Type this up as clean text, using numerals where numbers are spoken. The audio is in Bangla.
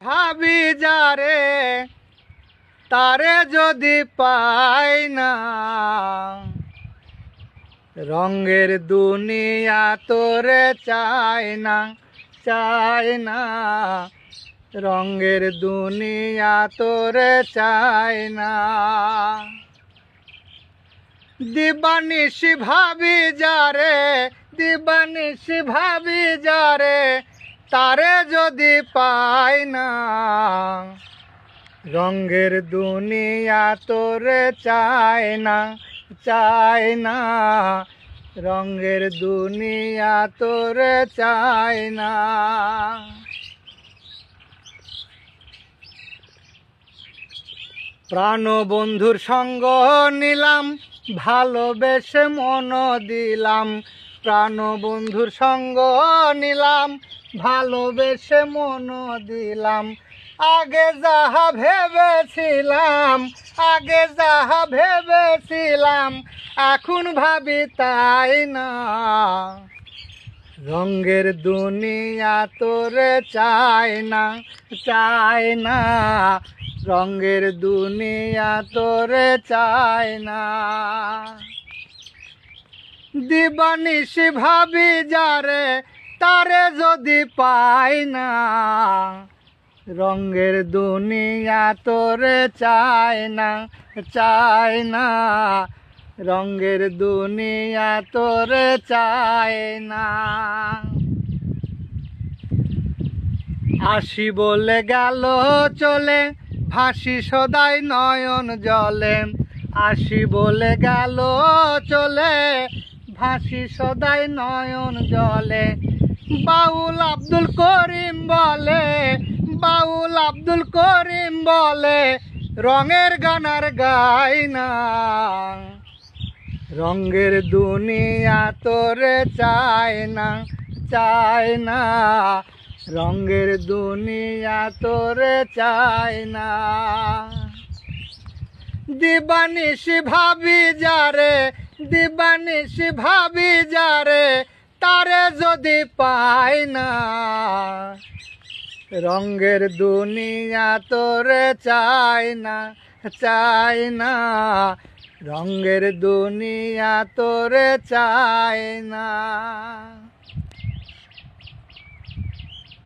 ভাবি যারে তারে যদি পাই না, রঙের দুনিয়া তোরে চায় না, চায় না। রঙের দুনিয়া তোরে চায় না। দিবানিশি ভাবি যারে, দিবানিশি ভাবি যারে তারে যদি পাই না, রঙের দুনিয়া তোরে চায় না, চায় না। রঙের দুনিয়া তোরে চায় না। প্রাণ বন্ধুর সঙ্গ নিলাম, ভালোবেসে মন দিলাম। প্রাণ বন্ধুর সঙ্গ নিলাম, ভালোবেসে মন দিলাম। আগে যাহা ভেবেছিলাম, আগে যাহা ভেবেছিলাম, এখন ভাবি তাই না। রঙের দুনিয়া তোরে চায় না, চায় না। রঙের দুনিয়া তোরে চায় না। দিবানিশি ভাবি যারে তারে যদি পাই না, রঙের দুনিয়া তোরে চায় না, চায় না। রঙের দুনিয়া তোরে চায় না। আসি বলে গেল চলে, ভাসি সদাই নয়ন জলে। আসি বলে গেল চলে, ভাসি সদাই নয়ন জলে। বাউল আব্দুল করিম বলে, বাউল আব্দুল করিম বলে, রঙের গান আর গাই না। রঙের দুনিয়া তোরে চায় না, চায় না। রঙের দুনিয়া তোরে চায় না। দিবানিশি ভাবি যারে, দিবানিশি ভাবি যারে তারে যদি পাই না, রঙের দুনিয়া তোরে চায় না, চায় না। রঙের দুনিয়া তোরে চায় না।